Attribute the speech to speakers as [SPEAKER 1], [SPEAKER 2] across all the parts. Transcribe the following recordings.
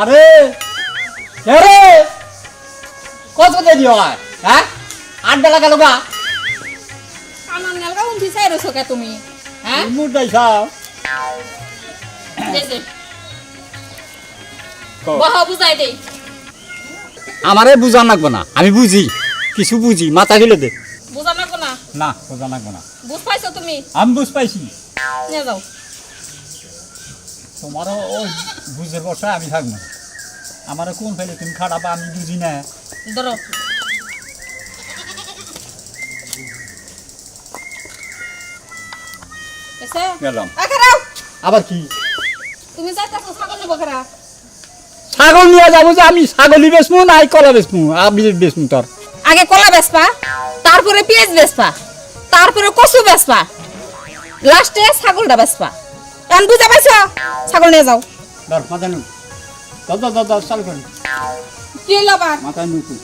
[SPEAKER 1] আরে আরে কত দেরি হয় হ্যাঁ 8 বেলা গেল গা
[SPEAKER 2] আমার নালগা উঠি চাইরছো কে তুমি হ্যাঁ
[SPEAKER 1] মুড নাই সাও
[SPEAKER 2] দেছে বাহা বুঝাই দেই
[SPEAKER 1] আমারে বুঝা লাগবে না আমি বুঝি কিছু বুঝি মাথা গেলে দে
[SPEAKER 2] বুঝা না কোনা
[SPEAKER 1] না বুঝা লাগবে না
[SPEAKER 2] বুঝ পাইছো তুমি
[SPEAKER 1] আমি বুঝ পাইছি
[SPEAKER 2] নিয়ে যাও
[SPEAKER 1] তোমারও ওই বুঝের বসা আমি থাকবো আমারও কোন ফেলে তুমি খারাপ আমি বুঝি না
[SPEAKER 2] ধরো এসে
[SPEAKER 1] গেলাম
[SPEAKER 2] আখারাও
[SPEAKER 1] আবার কি
[SPEAKER 2] তুমি যাইতাছো ছাগল নিব খারা
[SPEAKER 1] ছাগল নিয়ে যাবো যে আমি ছাগলই বেচমু না কলা বেচমু আমি বেচমু তোর
[SPEAKER 2] আগে কলা বেচপা তারপরে পেঁয়াজ বেচপা তারপরে কচু বেচপা লাস্টে ছাগলটা বেচপা এন বুঝা পাইছো ছাগল নিয়ে যাও
[SPEAKER 1] ধর মাথা নু দাদা চাল করি
[SPEAKER 2] কি লবা
[SPEAKER 1] মাথা নুকু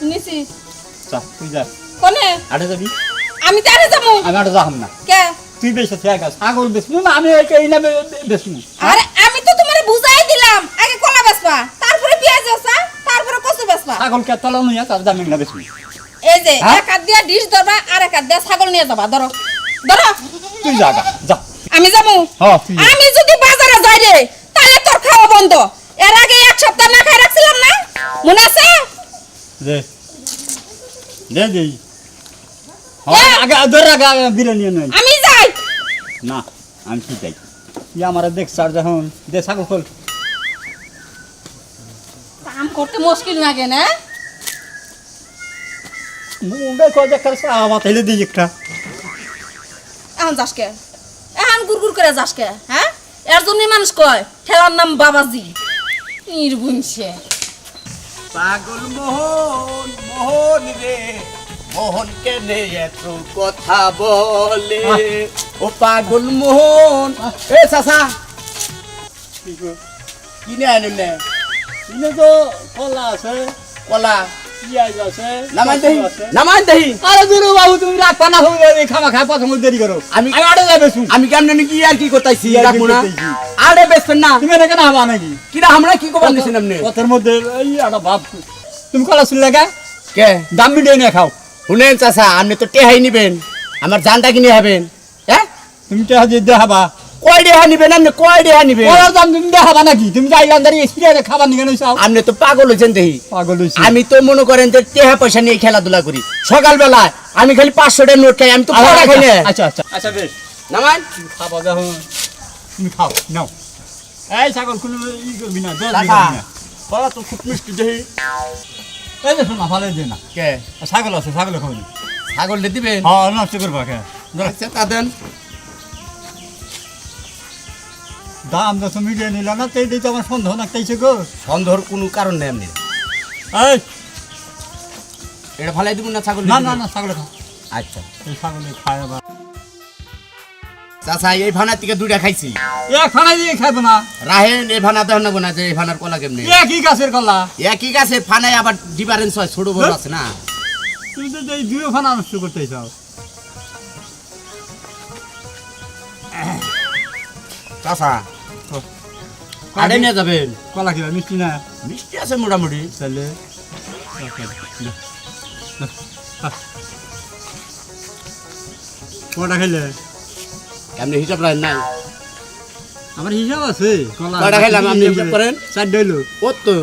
[SPEAKER 2] নিছি
[SPEAKER 1] চা তুই যা
[SPEAKER 2] কোনে
[SPEAKER 1] আড়ে যাবি
[SPEAKER 2] আমি তারে যাবো
[SPEAKER 1] আমি আড়ে যাহাম না
[SPEAKER 2] কে
[SPEAKER 1] তুই বেচে ঠিক আছে ছাগল বেচমু না আমি এই না বেচমু
[SPEAKER 2] আরে আমি তো তোমারে বুঝাই দিলাম আগে কলা বেচপা তারপরে পেঁয়াজ বেচপা তারপরে কচু বেচপা
[SPEAKER 1] ছাগল কে তলা নিয়ে তার দামি না বেচমু
[SPEAKER 2] এই যে
[SPEAKER 1] হ্যাঁ?
[SPEAKER 2] এক হাত দিয়া ডিশ ধরবা আর এক হাত দিয়া ছাগল নিয়ে যাবা ধরো ধরো
[SPEAKER 1] তুই যা যা
[SPEAKER 2] আমি যাবো
[SPEAKER 1] হ্যাঁ তুই যা।
[SPEAKER 2] আমি যদি বাজারে যাই রে তাহলে তোর খাওয়া বন্ধ এর আগে এক সপ্তাহ না খাই রাখছিলাম না মনে আছে
[SPEAKER 1] দে দে দে আগে ধর আগে বিরিয়ানি নয়
[SPEAKER 2] আমি যাই
[SPEAKER 1] না আমি কি চাই তুই আমার দেখ স্যার যখন দে ছাগল খোল
[SPEAKER 2] কাম করতে মুশকিল লাগে না
[SPEAKER 1] মুম্বাই কয় দেখ আমার তাইলে দিই একটা
[SPEAKER 2] এখন যাসকে এখন গুড়গুড় করে যাসকে হ্যাঁ এর জন্যই মানুষ কয় ঠেলার নাম বাবাজি নির্বংশে
[SPEAKER 3] পাগল মোহন মোহন রে মোহন কেনে এত কথা বলে ও পাগল মোহন এ চাচা কিনে আনিল নে
[SPEAKER 1] ইনে তো কলা আছে
[SPEAKER 3] কলা
[SPEAKER 1] পিঁয়াজ আছে
[SPEAKER 3] নামান দেহি নামান দেহি
[SPEAKER 1] আরে দুরু বাবু তুমি রাখ পানা হয়ে খামা খায় প্রথম দেরি করো
[SPEAKER 3] আমি-
[SPEAKER 1] আমি আড়ে যাবে শুন
[SPEAKER 3] আমি কেমন কি আর কি করতেছি
[SPEAKER 1] কি আর কি
[SPEAKER 3] রাখবো না
[SPEAKER 1] করতাইছি?
[SPEAKER 3] আরে বেসবেন না
[SPEAKER 1] তুমি এনে কেন হবা নাকি
[SPEAKER 3] কিরা আমরা কি করবেন দিছেন আপনি
[SPEAKER 1] পথের মধ্যে এই একটা ভাব তুমি কলা শুনলে গা
[SPEAKER 3] কে
[SPEAKER 1] দাম মিডিয়ে নিয়ে খাও
[SPEAKER 3] শুনেন চাচা আপনি তো টেহাই নিবেন আমার জানটা কিনে হবেন হ্যাঁ
[SPEAKER 1] তুমি টেহা দিয়ে দেখাবা
[SPEAKER 3] কয় ডেহা নিবেন আপনি কয় ডেহা নিবেন
[SPEAKER 1] কলার দাম তুমি দেখাবা নাকি তুমি যাই গান্ধারি এক্সপিরিয়ারে খাবার নিয়ে নইছাও
[SPEAKER 3] আপনি তো পাগল হয়েছেন দেহি
[SPEAKER 1] পাগল হইছি
[SPEAKER 3] আমি তো মনে করেন যে টেহা পয়সা নিয়ে খেলাধুলা করি সকালবেলা আমি খালি 500 টাকা নোট খাই আমি তো পড়া খাই না
[SPEAKER 1] আচ্ছা আচ্ছা আচ্ছা বেশ
[SPEAKER 3] নামান
[SPEAKER 1] তুমি খাবা যখন তুমি খাও নাও এই ছাগল কোনো ই করবি না দশ
[SPEAKER 3] টাকা
[SPEAKER 1] দিবি না
[SPEAKER 3] পড়া তো খুব মিষ্টি দেহি
[SPEAKER 1] এই যে শোনা ভালো দে না
[SPEAKER 3] কে
[SPEAKER 1] ছাগল আছে ছাগল খাবি
[SPEAKER 3] ছাগল দিয়ে দিবেন
[SPEAKER 1] হ্যাঁ নষ্ট করবা কে
[SPEAKER 3] আচ্ছা তা দেন
[SPEAKER 1] দাম যত মিডিয়ে নিল না তাই দিতে আমার সন্দেহ নাকতেইছে গো
[SPEAKER 3] সন্দেহর কোনো কারণ নেই আপনি
[SPEAKER 1] এই
[SPEAKER 3] এটা ফালাই দিব না ছাগল
[SPEAKER 1] না
[SPEAKER 3] দিয়ে
[SPEAKER 1] না
[SPEAKER 3] দিবেন?
[SPEAKER 1] না ছাগল খা
[SPEAKER 3] আচ্ছা
[SPEAKER 1] এই ছাগলে খায় আবার
[SPEAKER 3] চাচা এই ভানা থেকে দুইটা খাইছি
[SPEAKER 1] এক ফানাই দিয়ে খাইব না
[SPEAKER 3] রাহেন এই ভানা দেন না যে এই ভানার কলা কেমনে
[SPEAKER 1] একই গাছের কলা
[SPEAKER 3] একই গাছের ফানায় আবার ডিফারেন্স হয় ছোট বড় আছে না
[SPEAKER 1] তুমি তো এই দুই ফানা নষ্ট করতেই চাও
[SPEAKER 3] চাচা আড়ে নিয়ে যাবেন
[SPEAKER 1] কলা কিবা মিষ্টি না
[SPEAKER 3] মিষ্টি আছে মোটামুটি
[SPEAKER 1] তাহলে কটা খাইলে
[SPEAKER 3] এমনি হিসাব রাখেন নাই
[SPEAKER 1] আমার হিসাব আছে কলা
[SPEAKER 3] কয়টা খাইলাম আপনি হিসাব করেন?
[SPEAKER 1] 4 ডইলো
[SPEAKER 3] ও তো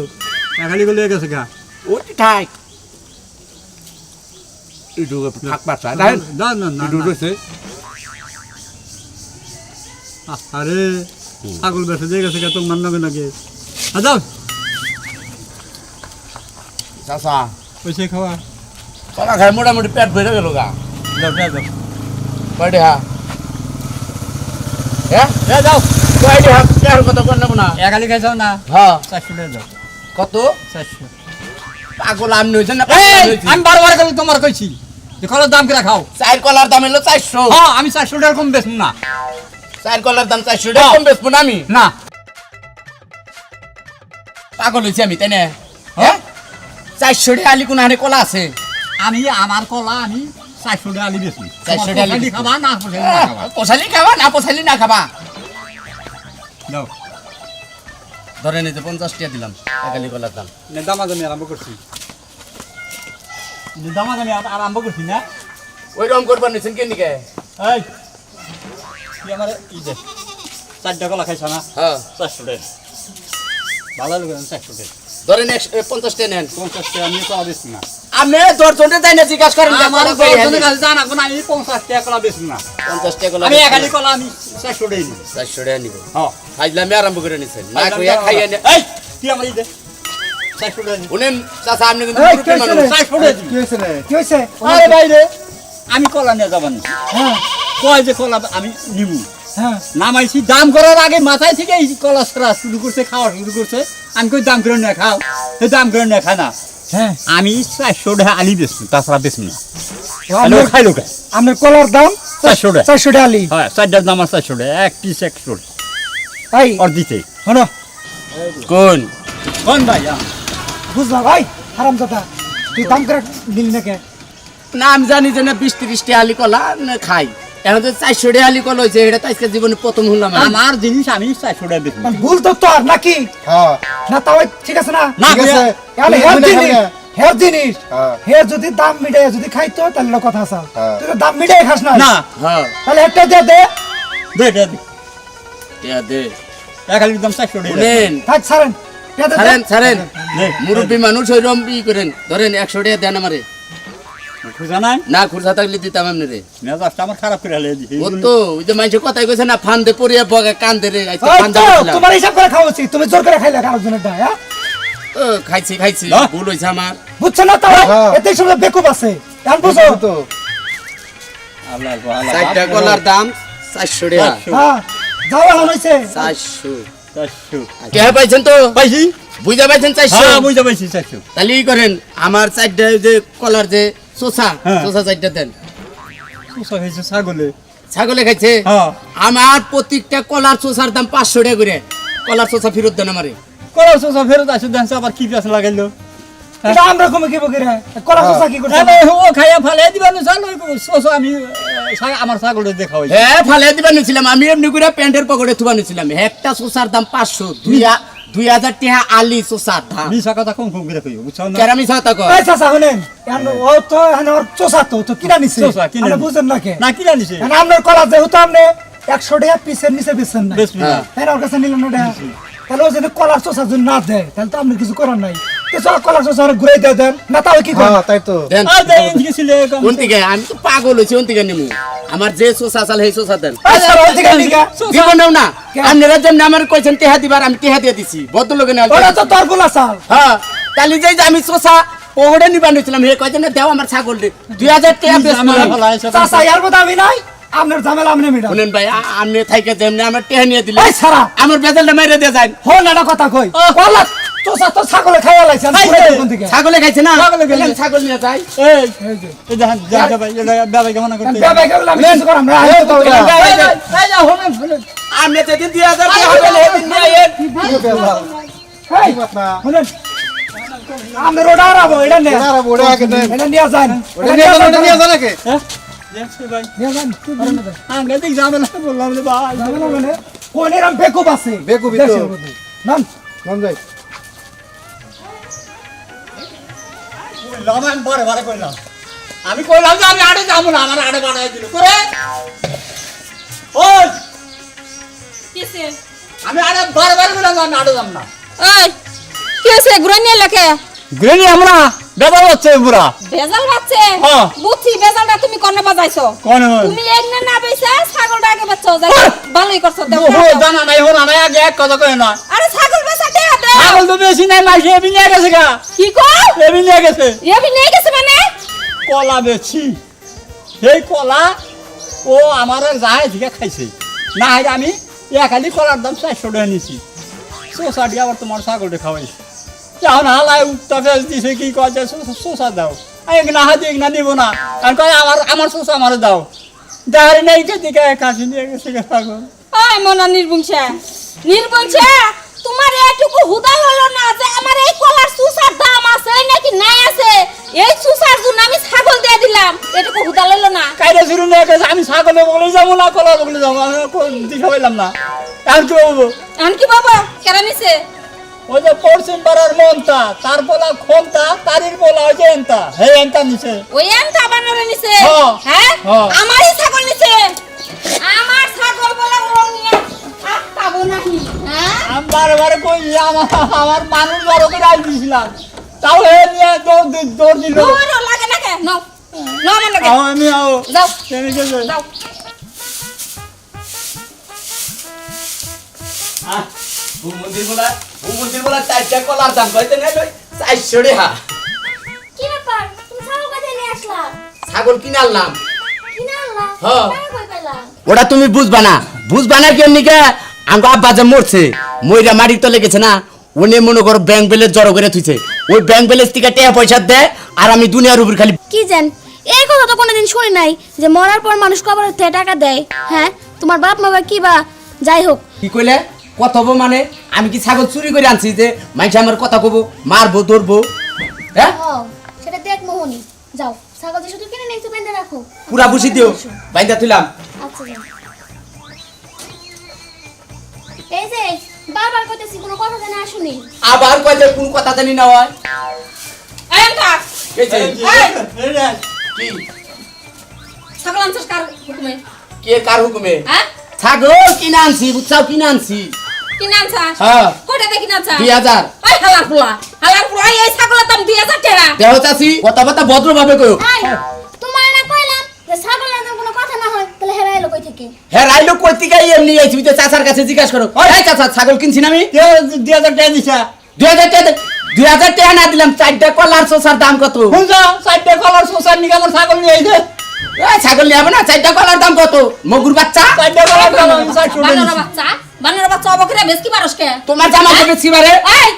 [SPEAKER 1] খালি গলে গেছে গা
[SPEAKER 3] ওটি ঠাক ইটু থাক পাচ্ছা দেখেন
[SPEAKER 1] না না না
[SPEAKER 3] ইটু রয়েছে
[SPEAKER 1] আরে ছাগল বেঁচে দিয়ে গেছে গা তোমার নামে নাকি যাও
[SPEAKER 3] চাচা
[SPEAKER 1] পয়সা খাওয়া
[SPEAKER 3] কলা খাই মোটামুটি পেট ভরে গেল গা
[SPEAKER 1] যাও যাও যাও
[SPEAKER 3] কয়টি হা হ্যাঁ
[SPEAKER 1] যাও
[SPEAKER 3] কয়টি হা কেয়ার কত করে নেবো না
[SPEAKER 1] একালি খাইছাও না
[SPEAKER 3] হ্যাঁ
[SPEAKER 1] 400 টাকা দাও
[SPEAKER 3] কত
[SPEAKER 1] 400
[SPEAKER 3] পাগল আমনি হয়েছেন না
[SPEAKER 1] আমি বারবার করে তোমার কইছি যে কলার দাম কিরা খাও
[SPEAKER 3] চার কলার দাম হলো 400
[SPEAKER 1] হ্যাঁ আমি 400 টাকা কম বেচবো না
[SPEAKER 3] চার কলার দাম 400 টাকা কম বেচবো না আমি
[SPEAKER 1] না
[SPEAKER 3] পাগল হয়েছি আমি তাই না হ্যাঁ 400 টাকা আলি কোন হারে কলা আছে
[SPEAKER 1] আমি আমার কলা আমি 400 টাকা আলি বেচবো
[SPEAKER 3] 400 টাকা আলি বেচবো।
[SPEAKER 1] খাবা না পোষালি না খাবা
[SPEAKER 3] পোষালি খাবা না পোষালি না খাবা
[SPEAKER 1] দাও
[SPEAKER 3] ধরেন এই যে 50 টাকা দিলাম একালি কলার দাম।
[SPEAKER 1] দামাদামি আরম্ভ করছি দামাদামি আরম্ভ করছি না
[SPEAKER 3] ওইরকম করবার নিছেন কেন নিকে?
[SPEAKER 1] এই তুই আমার ই দে 4টা কলা খাইছ না
[SPEAKER 3] হ্যাঁ
[SPEAKER 1] 400 টাকা ভালো লাগে 400 টাকা
[SPEAKER 3] ধরেন 50 টাকা নেন।
[SPEAKER 1] 50 টাকা আমি কলা বেশি না
[SPEAKER 3] আপনি দর্জনটা তাই না জিজ্ঞাসা করেন
[SPEAKER 1] আমার বড়জনের কাছে জানাবো না আমি 50 টাকা কলা বেশি না
[SPEAKER 3] 50 টাকা কলা
[SPEAKER 1] আমি একালি কলা আমি 400 টাকা নিব
[SPEAKER 3] 400 টাকা নিব।
[SPEAKER 1] হ্যাঁ
[SPEAKER 3] ফাইজলামি আরম্ভ করে নিছেন না কইয়া খাইয়া নে।
[SPEAKER 1] এই তুই আমার ই দে 400 টাকা নিব
[SPEAKER 3] উনেন চাচা আপনি কিন্তু
[SPEAKER 4] এই,
[SPEAKER 3] মুরব্বি
[SPEAKER 4] কে
[SPEAKER 3] মানুষ।
[SPEAKER 4] ছেলে?
[SPEAKER 1] 400 টাকা
[SPEAKER 4] কি হয়েছে রে? কি হয়েছে?
[SPEAKER 1] আরে বাইরে আমি কলা নিয়ে যাবানি
[SPEAKER 4] হ্যাঁ,
[SPEAKER 1] কয় যে কলা আমি নিব
[SPEAKER 4] হ্যাঁ।
[SPEAKER 1] নামাইছি দাম করার আগে মাথায় থেকে এই কলা ছাড়া শুরু করছে খাওয়া শুরু করছে আমি কই দাম করে না খাও সে দাম করে না খায় না
[SPEAKER 4] হ্যাঁ।
[SPEAKER 1] আমি 400 টাকা আলি বেচবো তাছাড়া বেচবো না
[SPEAKER 4] আপনার-
[SPEAKER 1] খাই লোক
[SPEAKER 4] আপনার কলার দাম
[SPEAKER 1] 400 টাকা
[SPEAKER 4] 400 টাকা আলি।
[SPEAKER 1] হ্যাঁ 4টার দাম 400 টাকা এক পিস 100
[SPEAKER 4] ভাই,
[SPEAKER 1] আর দিতে
[SPEAKER 4] শোনো,
[SPEAKER 3] কোন
[SPEAKER 1] কোন ভাই
[SPEAKER 4] বুঝলাম ভাই, হারামজাদা, তুই দাম করে নিলি না কে?
[SPEAKER 3] না আমি জানি যে না 20-30 টাকা আলি কলা না খাই। এখন তো 400 টাকা আলি কলা হয়েছে এটা তো আজকে জীবনে প্রথম শুনলাম আমি।
[SPEAKER 1] আমার জিনিস আমি 400 টাকা বেচবো
[SPEAKER 4] মানে ভুল তো তোর নাকি?
[SPEAKER 5] হ্যাঁ
[SPEAKER 4] না তাও ঠিক আছে না?
[SPEAKER 1] না
[SPEAKER 5] ঠিক আছে
[SPEAKER 4] তাহলে
[SPEAKER 5] তুমি
[SPEAKER 4] হের
[SPEAKER 5] মনে
[SPEAKER 4] জিনিস,
[SPEAKER 5] খাবে।
[SPEAKER 4] হের জিনিস,
[SPEAKER 5] হ্যাঁ।
[SPEAKER 4] হের যদি দাম মিটাই যদি খাইতো তাহলে লোক কথা আছে।
[SPEAKER 5] হ্যাঁ।
[SPEAKER 4] তুই তো দাম মিটাই খাস না।
[SPEAKER 1] না
[SPEAKER 3] হ্যাঁ
[SPEAKER 4] তাহলে একটা দিয়ে দে।
[SPEAKER 1] দে দে
[SPEAKER 3] টাকা দে
[SPEAKER 1] একালি দাম 400 টাকা
[SPEAKER 3] শুনেন
[SPEAKER 4] থাক, ছাড়েন। দিয়ে দে,
[SPEAKER 3] ছাড়েন ছাড়েন
[SPEAKER 1] দে
[SPEAKER 3] মুরব্বী মানুষ ওইরকম ই করেন ধরেন 100 টাকা দেন আমারে।
[SPEAKER 1] খুঁজা নাই
[SPEAKER 3] না খুরসা থাকলে দিতাম এমনি রে।
[SPEAKER 1] মেজাজটা আমার খারাপ করে হলে দিছি
[SPEAKER 3] ও তো ওই যে মানুষের কথাই কইছে না ফান্দে পড়িয়া বগে কান্দে রে আজকে
[SPEAKER 4] ওই
[SPEAKER 3] ফান্দে
[SPEAKER 4] তো,
[SPEAKER 3] পড়ছিলাম।
[SPEAKER 4] তোমার হিসাব করে খাওয়া উচিত। তুমি জোর করে খাইলে আরেকজনের ডায়, হ্যাঁ?
[SPEAKER 3] ও খাইছি খাইছি
[SPEAKER 1] না।
[SPEAKER 3] ভুল হইছে আমার।
[SPEAKER 4] বুঝছো না তাও?
[SPEAKER 5] হ্যাঁ।
[SPEAKER 4] এতে সময় বেকুব আছে। এখন বুঝো?
[SPEAKER 5] তো
[SPEAKER 1] আল্লাহ আল্লাহ
[SPEAKER 3] 4টা কলার দাম 400 টাকা।
[SPEAKER 1] 400
[SPEAKER 4] হ্যাঁ, যাও এখন হইছে।
[SPEAKER 3] 400
[SPEAKER 1] 400
[SPEAKER 3] কে পাইছেন তো
[SPEAKER 1] পাইছি
[SPEAKER 3] বুঝা পাইছেন 400?
[SPEAKER 1] হ্যাঁ বুঝতে পাইছি 400
[SPEAKER 3] তাহলে ই করেন আমার 4টা যে কলার যে চোষা
[SPEAKER 1] হ্যাঁ।
[SPEAKER 3] চোষা 4টা দেন।
[SPEAKER 1] সুসা হয়েছে ছাগলে
[SPEAKER 3] ছাগলে খাইছে
[SPEAKER 1] হ্যাঁ
[SPEAKER 3] আমার প্রত্যেকটা কলার চোষার দাম 500 টাকা করে। কলার চোষা ফেরত দেন আমারে।
[SPEAKER 1] কলা সুসা ফেরত আসে দেখছে আবার কি পেছ লাগাইলো
[SPEAKER 4] এটা আমরা কমে কি বকিরে? কলা চোষা কি করছে?
[SPEAKER 1] আরে ও খাইয়া ফালে দিবানো চাল সুসা আমি আমার ছাগলে দেখা হইছে
[SPEAKER 3] হ্যাঁ ফালে দিবা নিছিলাম আমি এমনি করে প্যান্টের পকেটে থুবা নিছিলাম। একটা চোষার দাম 500 2000 টাকা আলি চোষার দাম।
[SPEAKER 1] মিছা কথা কম কম করে কইও বুঝছো না
[SPEAKER 3] কেরামি ছাতা কর
[SPEAKER 4] এই চাচা শুনেন, এখন ও তো এখন ওর চোষা তো কিনা নিছে।
[SPEAKER 1] চোষা কিনে
[SPEAKER 4] আপনি
[SPEAKER 1] নিছে।
[SPEAKER 4] বুঝেন না কে?
[SPEAKER 1] না কি জানিস
[SPEAKER 4] এখন আপনার কলা যেহেতু আপনি 100 টাকা পিসের নিচে বেচছেন না,
[SPEAKER 1] বেশ মিনা
[SPEAKER 4] তাই না? ওর কাছে নিলেন না টাকা। তাহলে ও যদি কলার চোষা যদি না দেয় তাহলে তো আপনি কিছু করার নাই। তো চল কলার চোষা ওরা ঘুরাই দিয়ে দেন, না তাও কি করেন?
[SPEAKER 5] হ্যাঁ তাই তো
[SPEAKER 3] দেন।
[SPEAKER 1] আর দেই গিয়েছিলে
[SPEAKER 3] কোন থেকে আমি তো পাগল হইছি কোন থেকে নিমু। আমার যে চোষা চাল সেই চোষা দেন।
[SPEAKER 4] এই স্যার, ওই দিকে নিগা।
[SPEAKER 3] দিব নাও না
[SPEAKER 4] কে?
[SPEAKER 3] আপনারা যেমন আমার কইছেন টেহা দিবার আমি টেহা দিয়ে দিছি ভদ্রলোকে না।
[SPEAKER 4] ওরা তো তোর গোলা চাল।
[SPEAKER 3] হ্যাঁ তাহলে যে যে আমি চোষা পহড়ে নিবা নিছিলাম হে কইছেন না দেও আমার ছাগল রে 2000 টাকা বেশ
[SPEAKER 4] চাচা ইয়ার মধ্যে আমি নাই, আপনার ঝামেলা আপনি মিটান।
[SPEAKER 3] শুনেন ভাই আপনি থাইকে যেমনি আমার টেহা নিয়ে দিলে
[SPEAKER 4] এই সারা,
[SPEAKER 3] আমার বেজালটা মাইরে দিয়ে যান।
[SPEAKER 4] হন একটা কথা কই, কলা চোষা তো ছাগলে খাইয়া লাইছে, আমি ঘুরাই দেব কোন দিকে?
[SPEAKER 3] ছাগলে খাইছে না
[SPEAKER 1] ছাগলে খাইছে।
[SPEAKER 3] তাহলে ছাগল নিয়ে যাই।
[SPEAKER 1] এই
[SPEAKER 4] এই যে,
[SPEAKER 1] এই দেখেন যা ভাই এটা বাবা কেমন করতে
[SPEAKER 4] বেবে গেলে আমি কিছু করাম না, আমি তো
[SPEAKER 3] এই,
[SPEAKER 4] কইলাম।
[SPEAKER 3] এই, এই,
[SPEAKER 1] এই যা হলো
[SPEAKER 3] আপনি যেদিন 2000 টাকা হবে সেদিন নিয়ে আইয়েন।
[SPEAKER 4] এই, শুনেন, আমি রোডা আরাবো, এটা নে।
[SPEAKER 5] ওরা আর ওরা আগে নেন।
[SPEAKER 4] এটা নিয়ে যান।
[SPEAKER 5] ওটা নিয়ে যান, ওটা নিয়ে যান আগে।
[SPEAKER 1] হ্যাঁ দেখছি ভাই
[SPEAKER 4] নিয়ে যান, করেন না যান।
[SPEAKER 1] আমরা দেখ ঝামেলা বললাম রে ভাই
[SPEAKER 4] ঝামেলা মানে, কোন এরম বেকুব আছে?
[SPEAKER 5] বেকুবই তো।
[SPEAKER 4] দেশের মধ্যে। নাম,
[SPEAKER 5] নাম যাই।
[SPEAKER 1] কইলাম আমি বারে বারে কইলাম আমি কইলাম যে আমি আড়ে যাবো না আমার আড়ে বাড়াই দিল করে ওই
[SPEAKER 2] কিসে?
[SPEAKER 1] আমি আড়ে বারে বারে কইলাম আমি আড়ে যাব না
[SPEAKER 2] ওই কি হইছে? ঘুরে নিয়ে লেখে
[SPEAKER 1] গ্রেনি আমরা বেদাল হচ্ছে পুরা
[SPEAKER 2] বেজাল বাচ্চে।
[SPEAKER 1] হ্যাঁ।
[SPEAKER 2] বুঝছি বেজালটা তুমি কনে বাজাইছো।
[SPEAKER 1] কোন
[SPEAKER 2] তুমি এগনে না বেচা ছাগলটা আগে বেচছো, যাই ভালোই করছো। দেও,
[SPEAKER 1] ও
[SPEAKER 2] দেও।
[SPEAKER 1] জানা নাই হো না আগে এক কথা কই না
[SPEAKER 2] আরে ছাগল বেচা দেয়া দে।
[SPEAKER 1] ছাগল তো বেশি নাই মাসে এবি নিয়ে গেছে গা
[SPEAKER 2] কি কর?
[SPEAKER 1] এবি নিয়ে গেছে
[SPEAKER 2] এবি নিয়ে গেছে মানে?
[SPEAKER 1] কলা বেছি সেই কলা ও আমার যায় থেকে খাইছে না হয় আমি একালি কলার দাম 400 টাকা নিছি সোসাটি আবার তোমার ছাগলটা খাওয়াইছে এখন হালায় উত্তা ফেস দিছে কি কয় যে সোসা দাও এক না হাতে এক না নিব না আর কয় আমার সোসা আমার দাও দাঁড়ি নেই কে দিকে কাশি নিয়ে গেছে গা ছাগল
[SPEAKER 2] ওই মনা নির্বংশা, নির্বংশা, তোমার এটুকু হুদা হলো না যে আমার এই কলার সুসার দাম আছে নাকি নাই আছে? এই সুসার জন্য আমি ছাগল দিয়ে দিলাম, এটুকু হুদা হলো না?
[SPEAKER 1] কাইরে শুরু নিয়ে গেছে আমি ছাগলে বলে যাবো না কলা বলে যাবো আমি দিশা পাইলাম না এখন কি বলবো
[SPEAKER 2] এখন কি বাবা কেরা নিছে?
[SPEAKER 1] ওই যে পশ্চিম পাড়ার মনটা তার বলা ক্ষমতা তারির বলা ওই যে এনতা হে এনতা নিছে
[SPEAKER 2] ওই এমটা বানরে নিছে
[SPEAKER 1] হ্যাঁ।
[SPEAKER 2] হ্যাঁ
[SPEAKER 1] হ্যাঁ।
[SPEAKER 2] আমারই ছাগল নিছে আমার ছাগল বলে ও নিয়ে আটকাবো নাকি হ্যাঁ
[SPEAKER 1] আমি বারে কই আমার মানুষ বড় করে আই দিছিলাম তাও হে নিয়ে দৌড় দিল
[SPEAKER 2] দৌড়ও লাগে না কে নাও নাও আমার লাগে
[SPEAKER 1] আমি আও
[SPEAKER 2] যাও
[SPEAKER 1] তুমি গেছে
[SPEAKER 2] যাও
[SPEAKER 3] ভূমন্দির বলা চারটা কলার দাম কইতে নাই লই 400 টাকা
[SPEAKER 6] কি ব্যাপার তুমি ছাগল কোথায় নিয়ে আসলা
[SPEAKER 3] ছাগল কিনে আনলাম
[SPEAKER 6] কিনে আনলা
[SPEAKER 3] হ্যাঁ।
[SPEAKER 6] টাকা কই পেলা
[SPEAKER 3] ওটা তুমি বুঝবা না কেন নিকে আঙ্গ আব্বা যে মরছে মইরা মাটির তলে গেছে না উনি মনে করো ব্যাংক ব্যালেন্স জড়ো করে থুইছে ওই ব্যাংক ব্যালেন্স থেকে টাকা পয়সা দেয় আর আমি দুনিয়ার উপর খালি
[SPEAKER 6] কি জান এই কথা তো কোনোদিন শুনি নাই যে মরার পর মানুষ কবরের থেকে টাকা দেয় হ্যাঁ তোমার বাপ মা বা কি বা যাই হোক
[SPEAKER 3] কি কইলে কত হবো মানে আমি কি ছাগল চুরি করে আনছি যে মানুষ আমার কথা কব মারবো ধরবো হ্যাঁ
[SPEAKER 6] ও সেটা দেখ মোহনি যাও ছাগল যে শুধু কিনে নিয়ে বেঁধে রাখো
[SPEAKER 3] পুরা বুঝি দিও বাইন্দা তুইলাম
[SPEAKER 6] আচ্ছা যাও এই যে বারবার কইতেছি কোনো কথা জানা আসুনি
[SPEAKER 3] আবার কয় যে কোন কথা জানি না হয়
[SPEAKER 2] এমটা
[SPEAKER 3] এই যে কি
[SPEAKER 2] ছাগল আনছস কার হুকুমে
[SPEAKER 3] কে কার হুকুমে
[SPEAKER 2] হ্যাঁ
[SPEAKER 3] ছাগল কিনে আনছি বুঝছাও কিনে আনছি
[SPEAKER 2] কি নাম ছাস
[SPEAKER 3] হ্যাঁ।
[SPEAKER 2] কয়টা দেখি না ছাস
[SPEAKER 3] 2000
[SPEAKER 2] ওই হালার পোলা এই ছাগলের দাম 2000 টাকা
[SPEAKER 3] দেহ চাচি কথা ভদ্রভাবে কইও
[SPEAKER 6] এই তোমার না কইলাম যে ছাগলের দাম কোনো কথা না হয় তাহলে হেরা এলো কই থেকে
[SPEAKER 3] হ্যাঁ রাইলো কই থেকে এমনি আইছি তুই তো চাচার কাছে জিজ্ঞাসা করো এই চাচা ছাগল কিনছি না আমি
[SPEAKER 1] 2000 টাকা দিছা
[SPEAKER 3] 2000 টাকা না দিলাম চারটা কলার সোসার দাম কত
[SPEAKER 1] শুনছ চারটে কলার সোসার নিকে আমার ছাগল নিয়ে আইছে
[SPEAKER 3] এই ছাগল নিয়ে হবে না চারটা কলার দাম কত মগুর বাচ্চা
[SPEAKER 1] চারটে কলার দাম আমি 400 টাকা
[SPEAKER 2] বানর বাচ্চা অবকরে বেশ কি পারস কে
[SPEAKER 3] তোমার জামা কবে ছিবারে
[SPEAKER 2] এই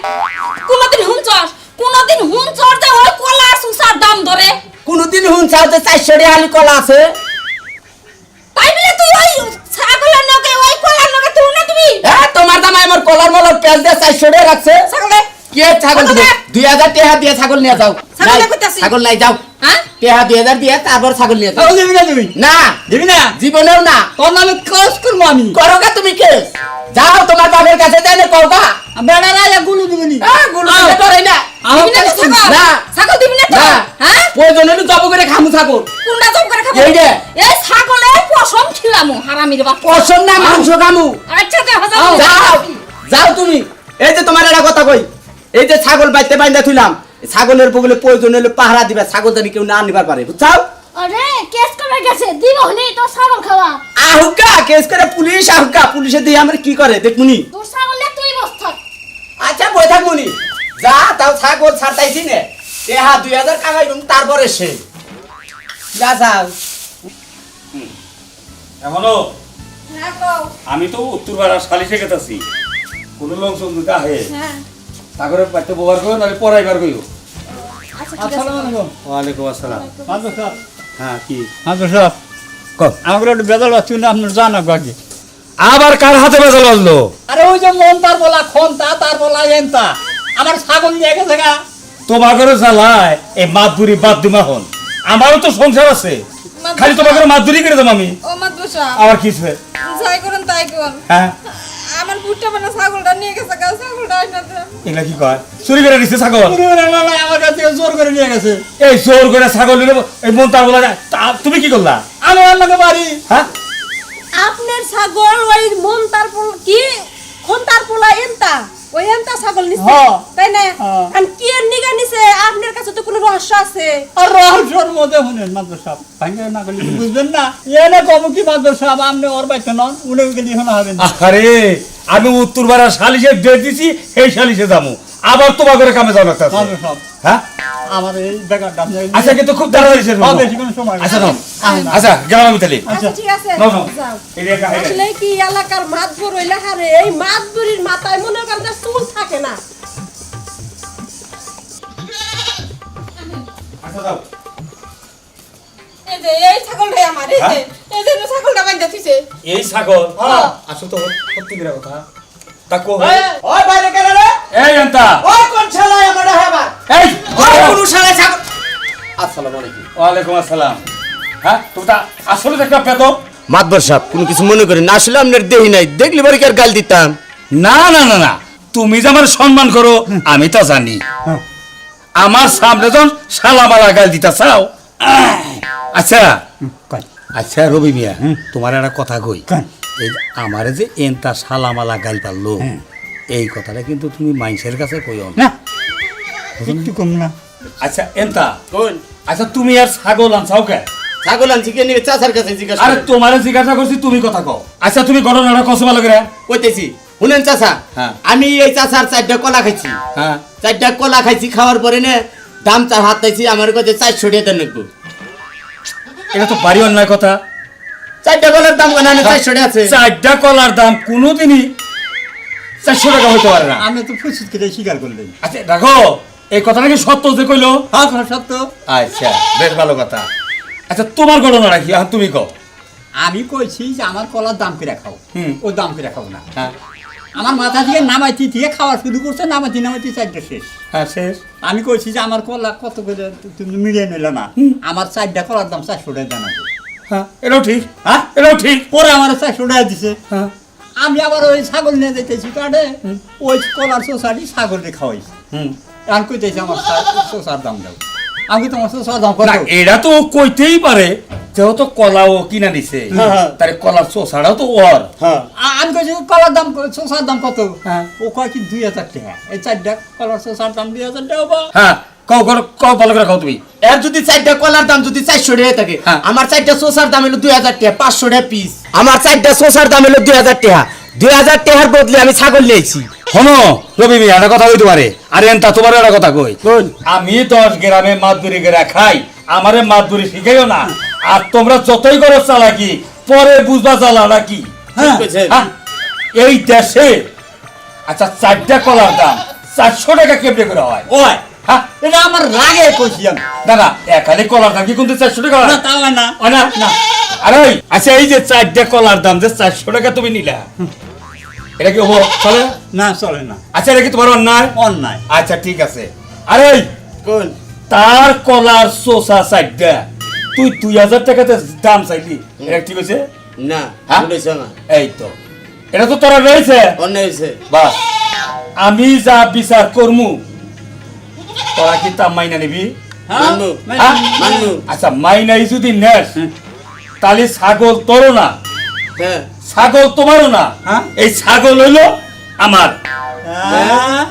[SPEAKER 2] কোনদিন হুনচস যে ওই কলা সুসার দাম ধরে
[SPEAKER 3] কোনদিন হুন চাও যে 400 টাকা আলি কলা আছে
[SPEAKER 2] তাই বলে তুই ওই ছাগলের নগে ওই কলার নগে তুলনা তুমি
[SPEAKER 3] হ্যাঁ তোমার জামা আমার কলার মলার পেঁয়াজ দিয়ে 400 টাকা রাখছে
[SPEAKER 2] ছাগলে
[SPEAKER 3] কে ছাগল দিবে 2000 টাকা দিয়ে ছাগল নিয়ে যাও
[SPEAKER 2] ছাগল
[SPEAKER 3] নাই,
[SPEAKER 2] কইতাছি।
[SPEAKER 3] ছাগল নাই যাও
[SPEAKER 2] হ্যাঁ
[SPEAKER 3] টাকা 2000 দিয়ে তারপর ছাগল নিয়ে যাও
[SPEAKER 1] ছাগল দিবি না তুমি
[SPEAKER 3] না
[SPEAKER 1] দিবি না
[SPEAKER 3] জীবনেও না
[SPEAKER 1] তোর নামে কেস করবো আমি
[SPEAKER 3] করোগা তুমি কেস যাও তোমার বাবার কাছে যাই না কওগা
[SPEAKER 1] বেড়া রাজা গুলু দিবনি
[SPEAKER 3] গুলো দিতে পারে না
[SPEAKER 1] আমার
[SPEAKER 2] দিবি না তো
[SPEAKER 1] কাছে
[SPEAKER 2] ছাগল
[SPEAKER 3] না।
[SPEAKER 2] ছাগল দিবি না তো
[SPEAKER 3] না
[SPEAKER 2] হ্যাঁ
[SPEAKER 3] প্রয়োজন হলে জব করে খামু ছাগল
[SPEAKER 2] কোনটা জব করে খাবো
[SPEAKER 3] এই যে।
[SPEAKER 2] এই ছাগলের পশম খিলামু হারামির বাপ
[SPEAKER 3] পছন্দ না মাংস খামু
[SPEAKER 2] আচ্ছা দে
[SPEAKER 3] যাও যাও তুমি এই যে তোমার একটা কথা কই এই যে ছাগল বাইতে বাইন্দা থুইলাম ছাগলের বগলে প্রয়োজন হলে পাহারা দিবা ছাগল জানি কেউ না নিবার পারে বুঝছাও
[SPEAKER 6] আরে কেস করে গেছে দিব নি তো ছাগল খাওয়া
[SPEAKER 3] আহুকা কেস করে পুলিশ আহুকা পুলিশে দিয়ে আমরা কি করে দেখমুনি
[SPEAKER 6] তোর ছাগল লে তুই বস থাক
[SPEAKER 3] আচ্ছা বই থাকমুনি যা তাও ছাগল ছাড়তাইছি নে দেহা 2000 কামাই তারপরে সে যা যাও
[SPEAKER 7] এখনো
[SPEAKER 2] হ্যাঁ কও
[SPEAKER 7] আমি তো উত্তর পাড়ার সালিশে গেতাছি কোনো লোকজন দুটো আহে
[SPEAKER 2] হ্যাঁ
[SPEAKER 7] তারপরে বাড়িতে ব্যবহার করো নাহলে পড়াইবার করো
[SPEAKER 1] আসসালামু আলাইকুম
[SPEAKER 7] ওয়ালাইকুম আসসালাম
[SPEAKER 1] মাদুর সাহেব
[SPEAKER 7] হ্যাঁ কি
[SPEAKER 1] মাদুর সাহেব আমাকে একটু বেদল পাচ্ছি না আপনার জানা বাকি
[SPEAKER 7] আবার কার হাতে বেজাল বাজলো
[SPEAKER 1] আরে ওই যে মন তার বলা খন্তা তার বলা এনতা আমার ছাগল নিয়ে গেছে গা
[SPEAKER 7] তোমার ঘরে জ্বালায় এই মাতবুরি বাদ দিমা হন আমারও তো সংসার আছে খালি তোমার ঘরে মাতবুরি করে দেবো আমি
[SPEAKER 2] ও মাদবসা
[SPEAKER 7] আবার কিছু
[SPEAKER 2] যাই করুন তাই করুন
[SPEAKER 7] হ্যাঁ
[SPEAKER 2] আমার বুটটা মানে ছাগলটা নিয়ে গেছে গা ছাগলটা আইনা দে
[SPEAKER 7] এগুলা কি কয় চুরি করে দিচ্ছে ছাগল
[SPEAKER 1] আমার কাছে জোর করে নিয়ে গেছে
[SPEAKER 7] এই জোর করে ছাগল নিলে এই মন তার বলা যায় তুমি কি করলা
[SPEAKER 1] আমি অন্যকে বাড়ি
[SPEAKER 7] হ্যাঁ
[SPEAKER 8] আপনার ছাগল ওই মন তার কি কোন তার পোলা এন্তা ওই এন্তা ছাগল নিছে
[SPEAKER 1] হ্যাঁ।
[SPEAKER 8] তাই না
[SPEAKER 1] হ্যাঁ।
[SPEAKER 8] আর কি এর নিগা নিছে আপনার কাছে তো কোনো রহস্য আছে
[SPEAKER 1] আর রহস্যর মধ্যে শুনেন মাদুর সাহেব ভাঙ্গে না করলে বুঝবেন না এনে কম কি মাদুর সাহেব আপনি ওর বাইতে নন উনি গেলে শোনা হবে না
[SPEAKER 7] আরে আমি উত্তর পাড়ার সালিশে ডেট দিছি এই সালিশে যাবো আবার তোমার ঘরে কামে যাও লাগতে
[SPEAKER 1] মাদুর সাহেব
[SPEAKER 7] হ্যাঁ
[SPEAKER 1] আমার এই ব্যাপারটা আপনি
[SPEAKER 7] আচ্ছা কিন্তু খুব তাড়াতাড়ি শেষ করবো।
[SPEAKER 1] বেশি কোনো সময়
[SPEAKER 7] আচ্ছা নাও আচ্ছা গেলাম আমি তাহলে
[SPEAKER 8] আচ্ছা ঠিক আছে
[SPEAKER 7] নাও নাও
[SPEAKER 8] যাও
[SPEAKER 7] এই রেখা হেলে
[SPEAKER 8] আসলে কি এলাকার মাতবর হইলে হারে এই মাতবরির মাথায় মনে করেন যে চুল থাকে না
[SPEAKER 7] আচ্ছা দাও
[SPEAKER 2] এই যে এই ছাগলটাই আমার এই যে ছাগলটা বাইন্দা থিছে
[SPEAKER 7] এই ছাগল আসল তো সত্যি করে কথা তাকো
[SPEAKER 3] ওই বাইরে কেন রে
[SPEAKER 7] এই এন্তা
[SPEAKER 3] ওই কোন শালায় আমারে হেবার
[SPEAKER 7] এই
[SPEAKER 3] ওই কোন শালায় ছাগল আসসালামু আলাইকুম
[SPEAKER 7] ওয়ালাইকুম আসসালাম হ্যাঁ তুমি তা আসলে একটা পেতো
[SPEAKER 3] মাতবর সাহেব কোনো কিছু মনে করেন না আসলে আপনার দেহি নাই দেখলি বাড়ি কার গাল দিতাম
[SPEAKER 7] না না না না তুমি যে আমার সম্মান করো আমি তো জানি আমার সামনে যখন শালামালা গাল দিতা চাও আচ্ছা
[SPEAKER 1] কয়
[SPEAKER 7] আচ্ছা রবি মিয়া তোমার একটা কথা কই
[SPEAKER 1] কয়।
[SPEAKER 7] এই যে আমারে যে এনতা শালামালা গাল পারলো এই কথাটা কিন্তু তুমি মাইন্সের কাছে কইও না
[SPEAKER 1] না একটু কম না
[SPEAKER 7] আচ্ছা এনতা
[SPEAKER 3] কোন
[SPEAKER 7] আচ্ছা তুমি আর ছাগল আনছাও কে
[SPEAKER 3] ছাগল আনছি কে নিয়ে চাচার কাছে জিজ্ঞাসা
[SPEAKER 7] আরে
[SPEAKER 3] করে।
[SPEAKER 7] তোমারে জিজ্ঞাসা করছি তুমি কথা কও আচ্ছা তুমি ঘটনাটা কসে ভালো করে
[SPEAKER 3] কইতেছি শুনেন চাচা
[SPEAKER 7] হ্যাঁ।
[SPEAKER 3] আমি এই চাচার 4টা কলা খাইছি
[SPEAKER 7] হ্যাঁ
[SPEAKER 3] 4টা কলা খাইছি খাওয়ার পরে না দাম চার হাত পাইছি আমার কাছে 400 টাকা দেন নাকবো
[SPEAKER 7] এটা তো বাড়ি অন্যায় কথা
[SPEAKER 3] 4টা কলার দাম কেন 400 টাকা আছে
[SPEAKER 7] চারটা কলার দাম কোনোদিনই 400 টাকা হতে পারে না
[SPEAKER 1] আমি তো ফুসুত করে স্বীকার করলেন
[SPEAKER 7] আচ্ছা দেখো এই কথাটা কি সত্য যে কইলো
[SPEAKER 1] হ্যাঁ সত্য
[SPEAKER 7] আচ্ছা বেশ ভালো কথা আচ্ছা তোমার ঘটনাটা কি এখন তুমি কও
[SPEAKER 1] আমি কইছি যে আমার কলার দাম করে খাও
[SPEAKER 7] হুম।
[SPEAKER 1] ও দাম করে খাও না
[SPEAKER 7] হ্যাঁ
[SPEAKER 1] আমার মাথা থেকে নামাইতি থেকে খাওয়া শুরু করছে নামাইতি নামাইতি 4টা শেষ
[SPEAKER 7] হ্যাঁ শেষ
[SPEAKER 1] আমি কইছি যে আমার কলা কত করে তুমি মিলিয়ে নিলে না আমার 4টা কলার দাম 400 টাকা জানাবো
[SPEAKER 7] হ্যাঁ এটাও ঠিক
[SPEAKER 1] হ্যাঁ
[SPEAKER 7] এটাও ঠিক
[SPEAKER 1] পরে আমার 400 টাকা দিছে
[SPEAKER 7] হ্যাঁ
[SPEAKER 1] আমি আবার ওই ছাগল নিয়ে যেতেছি কাটে ওই কলার সোসাইটি ছাগলকে খাওয়াইছি
[SPEAKER 7] হুম
[SPEAKER 1] আমি কইতেছি আমার সোসার দাম দাও আমি তোমার সোসার দাম কত
[SPEAKER 7] না এটা তো কইতেই পারে যেহেতু কলাও কিনা দিছে
[SPEAKER 1] হ্যাঁ।
[SPEAKER 7] তার কলার চোষাটাও তো ওর
[SPEAKER 1] হ্যাঁ আমি কইছি কলার দাম সোসার দাম কত
[SPEAKER 7] হ্যাঁ।
[SPEAKER 1] ও কয় কি 2000 টাকা এই 4টা কলার সোসার দাম 2000 টাকা বা
[SPEAKER 7] হ্যাঁ কও কও ভালো করে কও তুমি
[SPEAKER 3] এর যদি 4টা কলার দাম যদি 400 টাকা থাকে
[SPEAKER 7] হ্যাঁ।
[SPEAKER 3] আমার 4টা সোসার দাম হলো 2000 টাকা 500 টাকা পিস আমার 4টা সোসার দাম হলো 2000 টাকা 2000 টাকার বদলে আমি ছাগল নিয়েছি
[SPEAKER 7] শোনো রবি মিয়া একটা কথা কইতে পারে আরে এনতা তোমার একটা কথা কই
[SPEAKER 3] কোন
[SPEAKER 7] আমি 10 গ্রামে মাদুরি করে খাই আমারে মাদুরি শিখাইও না আর তোমরা যতই করো চালাকি পরে বুঝবা চালাটা কি
[SPEAKER 3] ঠিক কইছেন।
[SPEAKER 7] হ্যাঁ? এই দেশে আচ্ছা 4টা কলার দাম 400 টাকা কেমনে করে হয়
[SPEAKER 1] ওই
[SPEAKER 7] হ্যাঁ
[SPEAKER 1] এটা আমার রাগে কইছি আমি
[SPEAKER 7] দাদা এখানে কলার দাম কি কিন্তু 400 টাকা হয়?
[SPEAKER 1] না তাও না
[SPEAKER 7] হয় না না আরে ওই, আচ্ছা এই যে 4টা কলার দাম যে 400 টাকা তুমি নিলা এটা কি হবো চলে
[SPEAKER 1] না চলে না
[SPEAKER 7] আচ্ছা এটা কি তোমার অন্যায়
[SPEAKER 1] অন্যায়
[SPEAKER 7] আচ্ছা ঠিক আছে আরে ওই,
[SPEAKER 3] কোন
[SPEAKER 7] তার কলার সোসা সাইডটা তুই 2000 টাকাতে দাম চাইলি এটা ঠিক আছে
[SPEAKER 3] না
[SPEAKER 7] হ্যাঁ?
[SPEAKER 3] বলেছ না
[SPEAKER 7] এই তো এটা তো তোরা রয়েছে
[SPEAKER 3] অন্য হইছে
[SPEAKER 7] বাস আমি যা বিচার করমু তোরা কি তা মাইনা নিবি
[SPEAKER 1] হ্যাঁ
[SPEAKER 3] মানবো।
[SPEAKER 7] হ্যাঁ?
[SPEAKER 3] মানবো।
[SPEAKER 7] আচ্ছা মাইনাই যদি নেস তাহলে ছাগল তোরও না
[SPEAKER 3] হ্যাঁ
[SPEAKER 7] ছাগল তোমারও না
[SPEAKER 1] হ্যাঁ?
[SPEAKER 7] এই ছাগল হইলো আমার
[SPEAKER 1] হ্যাঁ